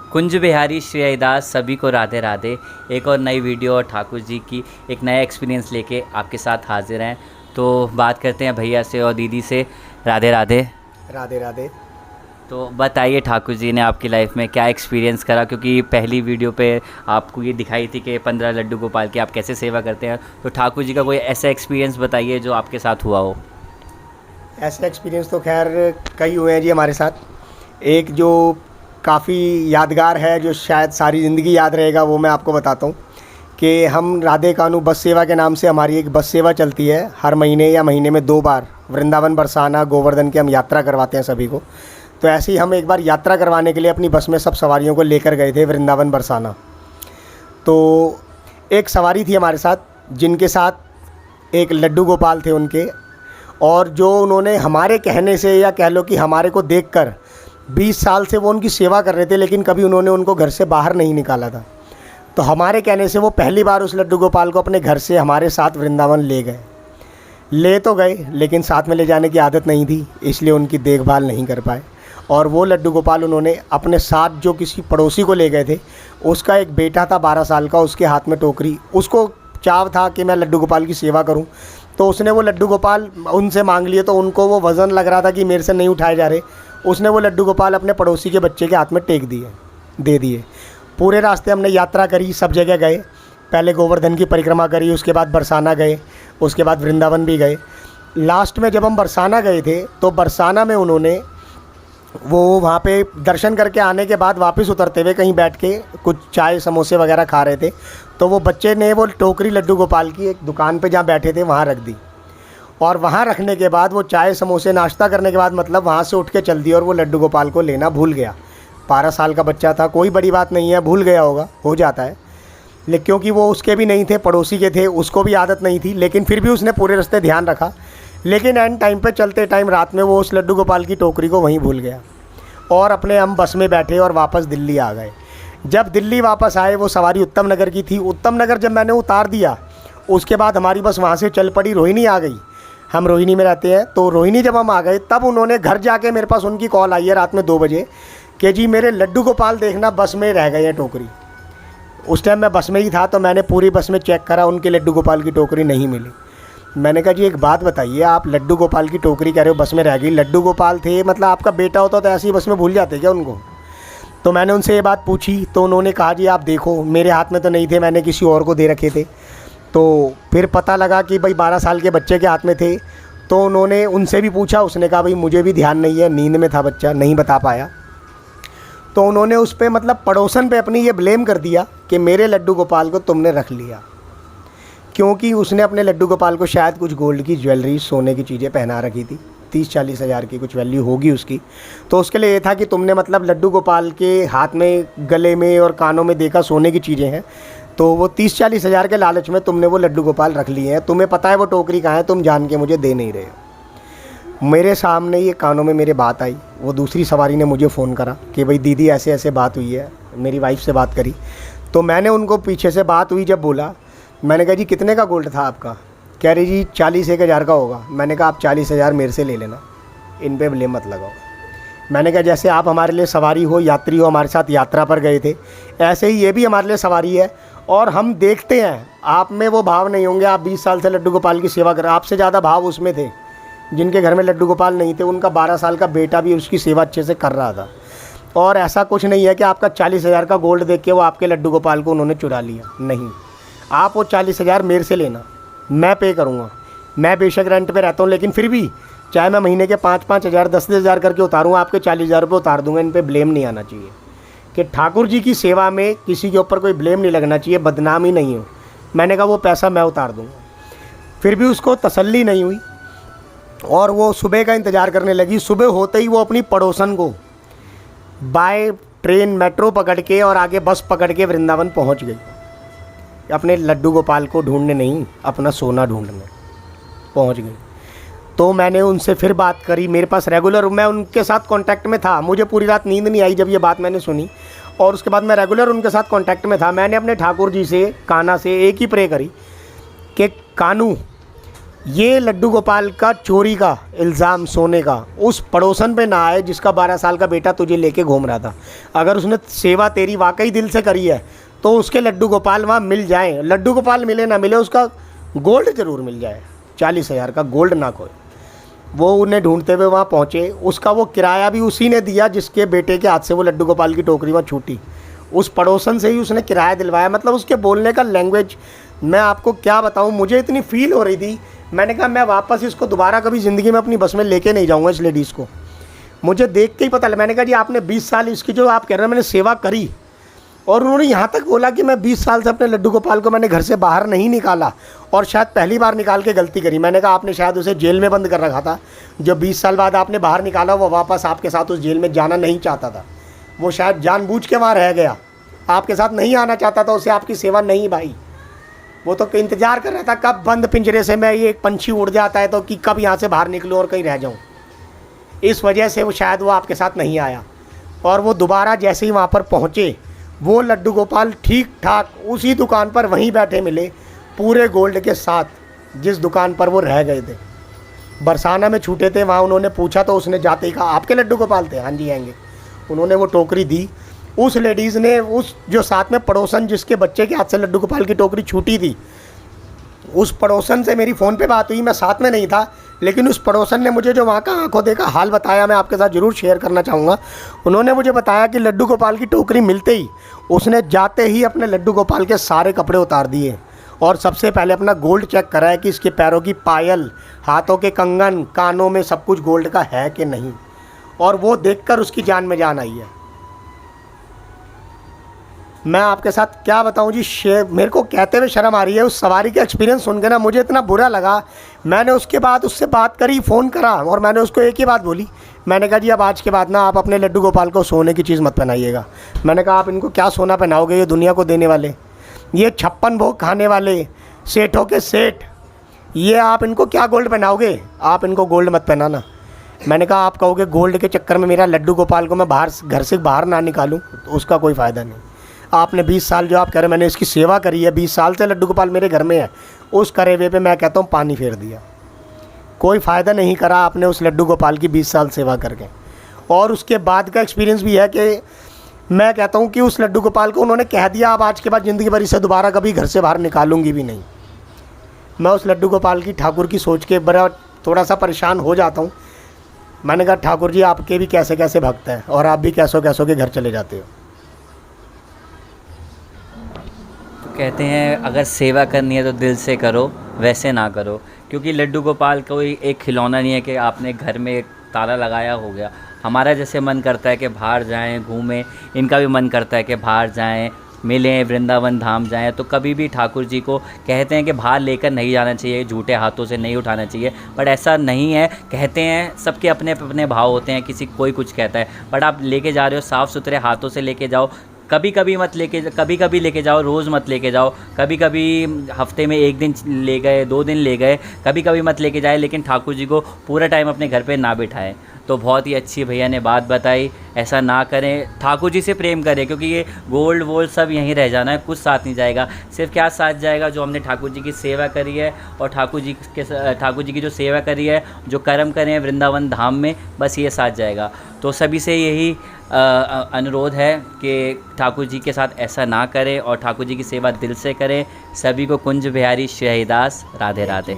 कुंज बिहारी श्री हरिदास सभी को राधे राधे। एक और नई वीडियो और ठाकुर जी की एक नया एक्सपीरियंस लेके आपके साथ हाजिर हैं। तो बात करते हैं भैया से और दीदी से। राधे राधे। राधे राधे। तो बताइए ठाकुर जी ने आपकी लाइफ में क्या एक्सपीरियंस करा, क्योंकि पहली वीडियो पे आपको ये दिखाई थी कि 15 लड्डू गोपाल की आप कैसे सेवा करते हैं। तो ठाकुर जी का कोई ऐसा एक्सपीरियंस बताइए जो आपके साथ हुआ हो। ऐसे एक्सपीरियंस तो खैर कई हुए हैं जी हमारे साथ। एक जो काफ़ी यादगार है, जो शायद सारी ज़िंदगी याद रहेगा, वो मैं आपको बताता हूँ कि हम राधे कानू बस सेवा के नाम से हमारी एक बस सेवा चलती है। हर महीने या महीने में 2 बार वृंदावन बरसाना गोवर्धन की हम यात्रा करवाते हैं सभी को। तो ऐसे ही हम एक बार यात्रा करवाने के लिए अपनी बस में सब सवारियों को लेकर गए थे वृंदावन बरसाना। तो एक सवारी थी हमारे साथ, जिनके साथ एक लड्डू गोपाल थे उनके, और जो उन्होंने हमारे कहने से या कह लो कि हमारे को देखकर 20 साल से वो उनकी सेवा कर रहे थे, लेकिन कभी उन्होंने उनको घर से बाहर नहीं निकाला था। तो हमारे कहने से वो पहली बार उस लड्डू गोपाल को अपने घर से हमारे साथ वृंदावन ले गए। ले तो गए, लेकिन साथ में ले जाने की आदत नहीं थी, इसलिए उनकी देखभाल नहीं कर पाए। और वो लड्डू गोपाल उन्होंने अपने साथ जो किसी पड़ोसी को ले गए थे, उसका एक बेटा था 12 साल का, उसके हाथ में टोकरी। उसको चाव था कि मैं लड्डू गोपाल की सेवा करूं, तो उसने वो लड्डू गोपाल उनसे मांग लिए। तो उनको वो वज़न लग रहा था कि मेरे से नहीं उठाए जा रहे। उसने वो लड्डू गोपाल अपने पड़ोसी के बच्चे के हाथ में दे दिए। पूरे रास्ते हमने यात्रा करी, सब जगह गए। पहले गोवर्धन की परिक्रमा करी, उसके बाद बरसाना गए, उसके बाद वृंदावन भी गए। लास्ट में जब हम बरसाना गए थे, तो बरसाना में उन्होंने वो वहाँ पे दर्शन करके आने के बाद वापस उतरते हुए कहीं बैठ के कुछ चाय समोसे वगैरह खा रहे थे। तो वो बच्चे ने वो टोकरी लड्डू गोपाल की एक दुकान पे जहाँ बैठे थे वहाँ रख दी। और वहाँ रखने के बाद वो चाय समोसे नाश्ता करने के बाद मतलब वहाँ से उठ के चल दिया, और वो लड्डू गोपाल को लेना भूल गया। 12 साल का बच्चा था, कोई बड़ी बात नहीं है, भूल गया होगा, हो जाता है। लेकिन क्योंकि वो उसके भी नहीं थे, पड़ोसी के थे, उसको भी आदत नहीं थी, लेकिन फिर भी उसने पूरे रास्ते ध्यान रखा। लेकिन एंड टाइम पे चलते टाइम रात में वो उस लड्डू गोपाल की टोकरी को वहीं भूल गया। और अपने हम बस में बैठे और वापस दिल्ली आ गए। जब दिल्ली वापस आए, वो सवारी उत्तम नगर की थी। उत्तम नगर जब मैंने उतार दिया, उसके बाद हमारी बस वहाँ से चल पड़ी, रोहिणी आ गई। हम रोहिणी में रहते हैं। तो रोहिणी जब हम आ गए, तब उन्होंने घर जाके मेरे पास उनकी कॉल आई है रात में 2 बजे कि जी मेरे लड्डू गोपाल देखना बस में रह गए हैं टोकरी। उस टाइम मैं बस में ही था, तो मैंने पूरी बस में चेक करा, उनके लड्डू गोपाल की टोकरी नहीं मिली। मैंने कहा जी एक बात बताइए, आप लड्डू गोपाल की टोकरी कह रहे हो बस में रह गई, लड्डू गोपाल थे, मतलब आपका बेटा होता तो ऐसे ही बस में भूल जाते क्या उनको? तो मैंने उनसे ये बात पूछी, तो उन्होंने कहा जी आप देखो, मेरे हाथ में तो नहीं थे, मैंने किसी और को दे रखे थे। तो फिर पता लगा कि भाई 12 साल के बच्चे के हाथ में थे। तो उन्होंने उनसे भी पूछा, उसने कहा भाई मुझे भी ध्यान नहीं है, नींद में था बच्चा, नहीं बता पाया। तो उन्होंने उस पर मतलब पड़ोसन पे अपनी ये ब्लेम कर दिया कि मेरे लड्डू गोपाल को तुमने रख लिया, क्योंकि उसने अपने लड्डू गोपाल को शायद कुछ गोल्ड की ज्वेलरी, सोने की चीज़ें पहना रखी थी, 30-40 हज़ार की कुछ वैल्यू होगी उसकी। तो उसके लिए ये था कि तुमने मतलब लड्डू गोपाल के हाथ में, गले में और कानों में देखा सोने की चीज़ें हैं, तो वो 30-40 हज़ार के लालच में तुमने वो लड्डू गोपाल रख लिए हैं। तुम्हें पता है वो टोकरी कहाँ है, तुम जान के मुझे दे नहीं रहे हो। मेरे सामने ये कानों में मेरे बात आई। वो दूसरी सवारी ने मुझे फ़ोन करा कि भाई दीदी ऐसे ऐसे बात हुई है, मेरी वाइफ से बात करी। तो मैंने उनको पीछे से बात हुई जब बोला, मैंने कहा जी कितने का गोल्ड था आपका? कह रही जी 40-1 हज़ार का होगा। मैंने कहा आप 40 हज़ार मेरे से ले लेना, इन पे ब्लेम मत लगाओ। मैंने कहा जैसे आप हमारे लिए सवारी हो, यात्री हो, हमारे साथ यात्रा पर गए थे, ऐसे ही ये भी हमारे लिए सवारी है। और हम देखते हैं आप में वो भाव नहीं होंगे, आप 20 साल से लड्डू गोपाल की सेवा कर रहे हैं, आपसे ज़्यादा भाव उसमें थे जिनके घर में लड्डू गोपाल नहीं थे। उनका 12 साल का बेटा भी उसकी सेवा अच्छे से कर रहा था। और ऐसा कुछ नहीं है कि आपका 40 हज़ार का गोल्ड देख के वो आपके लड्डू गोपाल को उन्होंने चुरा लिया, नहीं। आप वो 40 हज़ार मेरे से लेना, मैं पे करूँगा। मैं बेशक रेंट पे रहता हूँ, लेकिन फिर भी चाहे मैं महीने के 5-5 हज़ार 10-10 हज़ार करके उतारूँ, आपके 40 हज़ार रुपये उतार दूँगा। इन पे ब्लेम नहीं आना चाहिए कि ठाकुर जी की सेवा में किसी के ऊपर कोई ब्लेम नहीं लगना चाहिए, बदनामी नहीं हो। मैंने कहा वो पैसा मैं उतार दूँगा। फिर भी उसको तसल्ली नहीं हुई और वो सुबह का इंतज़ार करने लगी। सुबह होते ही वो अपनी पड़ोसन को बाय ट्रेन मेट्रो पकड़ के और आगे बस पकड़ के वृंदावन पहुंच गई। अपने लड्डू गोपाल को ढूंढने नहीं, अपना सोना ढूंढने पहुंच गई। तो मैंने उनसे फिर बात करी, मेरे पास रेगुलर, मैं उनके साथ कांटेक्ट में था। मुझे पूरी रात नींद नहीं आई जब ये बात मैंने सुनी, और उसके बाद मैं रेगुलर उनके साथ कांटेक्ट में था। मैंने अपने ठाकुर जी से, कान्हा से एक ही प्रे करी कि कानू ये लड्डू गोपाल का चोरी का इल्ज़ाम सोने का उस पड़ोसन पे ना आए जिसका 12 साल का बेटा तुझे लेके घूम रहा था। अगर उसने सेवा तेरी वाकई दिल से करी है तो उसके लड्डू गोपाल वहाँ मिल जाएँ। लड्डू गोपाल मिले ना मिले, उसका गोल्ड ज़रूर मिल जाए, 40,000 का गोल्ड ना खोए। वो उन्हें ढूंढते हुए वहाँ पहुँचे। उसका वो किराया भी उसी ने दिया जिसके बेटे के हाथ से वो लड्डू गोपाल की टोकरी वहाँ छूटी। उस पड़ोसन से ही उसने किराया दिलवाया। मतलब उसके बोलने का लैंग्वेज मैं आपको क्या बताऊँ, मुझे इतनी फील हो रही थी। मैंने कहा मैं वापस इसको दोबारा कभी ज़िंदगी में अपनी बस में लेके नहीं जाऊँगा इस लेडीज़ को। मुझे देख के ही पता लगा। मैंने कहा जी आपने 20 साल इसकी जो आप कह रहे हैं मैंने सेवा करी, और उन्होंने यहाँ तक बोला कि मैं 20 साल से अपने लड्डू गोपाल को मैंने घर से बाहर नहीं निकाला और शायद पहली बार निकाल के गलती करी। मैंने कहा आपने शायद उसे जेल में बंद कर रखा था। जो 20 साल बाद आपने बाहर निकाला वो वापस आपके साथ उस जेल में जाना नहीं चाहता था। वो शायद जानबूझ के वहाँ रह गया, आपके साथ नहीं आना चाहता था। उसे आपकी सेवा नहीं भाई, वो तो इंतज़ार कर रहा था कब बंद पिंजरे से मैं ये एक पंछी उड़ जाता है तो कि कब यहाँ से बाहर निकलूँ और कहीं रह जाऊँ। इस वजह से वो शायद वो आपके साथ नहीं आया। और वो दोबारा जैसे ही वहाँ पर पहुँचे, वो लड्डू गोपाल ठीक ठाक उसी दुकान पर वहीं बैठे मिले, पूरे गोल्ड के साथ, जिस दुकान पर वो रह गए थे। बरसाना में छूटे थे वहाँ। उन्होंने पूछा तो उसने जाते ही कहा आपके लड्डू गोपाल थे? हाँ जी आएंगे। उन्होंने वो टोकरी दी। उस लेडीज़ ने, उस जो साथ में पड़ोसन जिसके बच्चे के हाथ से लड्डू गोपाल की टोकरी छूटी थी, उस पड़ोसन से मेरी फ़ोन पे बात हुई। मैं साथ में नहीं था, लेकिन उस पड़ोसन ने मुझे जो वहाँ का आंखों देखा हाल बताया, मैं आपके साथ ज़रूर शेयर करना चाहूँगा। उन्होंने मुझे बताया कि लड्डू गोपाल की टोकरी मिलते ही उसने जाते ही अपने लड्डू गोपाल के सारे कपड़े उतार दिए और सबसे पहले अपना गोल्ड चेक कराया कि इसके पैरों की पायल, हाथों के कंगन, कानों में सब कुछ गोल्ड का है कि नहीं। और वो देखकर उसकी जान में जान आई है। मैं आपके साथ क्या बताऊं जी, मेरे को कहते हुए शर्म आ रही है। उस सवारी का एक्सपीरियंस सुन के ना मुझे इतना बुरा लगा। मैंने उसके बाद उससे बात करी, फ़ोन करा, और मैंने उसको एक ही बात बोली। मैंने कहा जी अब आज के बाद ना आप अपने लड्डू गोपाल को सोने की चीज़ मत पहनाइएगा। मैंने कहा आप इनको क्या सोना पहनाओगे, ये दुनिया को देने वाले, ये 56 भोग खाने वाले सेठों के सेठ, ये आप इनको क्या गोल्ड पहनाओगे? आप इनको गोल्ड मत पहनाना। मैंने कहा आप कहोगे गोल्ड के चक्कर में मेरा लड्डू गोपाल को मैं बाहर, घर से बाहर ना निकालूँ, तो उसका कोई फ़ायदा नहीं। आपने 20 साल जो आप कह रहे हैं मैंने इसकी सेवा करी है, 20 साल से लड्डू गोपाल मेरे घर में है, उस करे हुए पे मैं कहता हूँ पानी फेर दिया। कोई फ़ायदा नहीं करा आपने उस लड्डू गोपाल की 20 साल सेवा करके। और उसके बाद का एक्सपीरियंस भी है कि मैं कहता हूँ कि उस लड्डू गोपाल को उन्होंने कह दिया अब आज के बाद ज़िंदगी भर इसे दोबारा कभी घर से बाहर निकालूंगी भी नहीं। मैं उस लड्डू गोपाल की ठाकुर की सोच के बड़ा थोड़ा सा परेशान हो जाता हूँ। मैंने कहा ठाकुर जी आपके भी कैसे कैसे भक्त हैं और आप भी कैसों कैसों के घर चले जाते हो। कहते हैं अगर सेवा करनी है तो दिल से करो, वैसे ना करो। क्योंकि लड्डू गोपाल कोई एक खिलौना नहीं है कि आपने घर में एक ताला लगाया हो गया। हमारा जैसे मन करता है कि बाहर जाएं, घूमें, इनका भी मन करता है कि बाहर जाएं, मिलें, वृंदावन धाम जाएं। तो कभी भी ठाकुर जी को कहते हैं कि बाहर लेकर नहीं जाना चाहिए, झूठे हाथों से नहीं उठाना चाहिए, बट ऐसा नहीं है। कहते हैं सबके अपने अपने भाव होते हैं, किसी कोई कुछ कहता है, बट आप लेके जा रहे हो साफ़ सुथरे हाथों से लेके जाओ। कभी कभी मत लेके, कभी कभी लेके जाओ, रोज़ मत लेके जाओ। कभी कभी हफ्ते में 1 दिन ले गए, 2 दिन ले गए, कभी कभी मत लेके जाए, लेकिन ठाकुर जी को पूरा टाइम अपने घर पे ना बिठाएं। तो बहुत ही अच्छी भैया ने बात बताई, ऐसा ना करें, ठाकुर जी से प्रेम करें। क्योंकि ये गोल्ड वोल्ड सब यहीं रह जाना है, कुछ साथ नहीं जाएगा। सिर्फ क्या साथ जाएगा, जो हमने ठाकुर जी की सेवा करी है और ठाकुर जी की जो सेवा करी है, जो कर्म करे हैं वृंदावन धाम में, बस ये साथ जाएगा। तो सभी से यही अनुरोध है कि ठाकुर जी के साथ ऐसा ना करें और ठाकुर जी की सेवा दिल से करें। सभी को कुंज बिहारी श्री हरिदास, राधे राधे।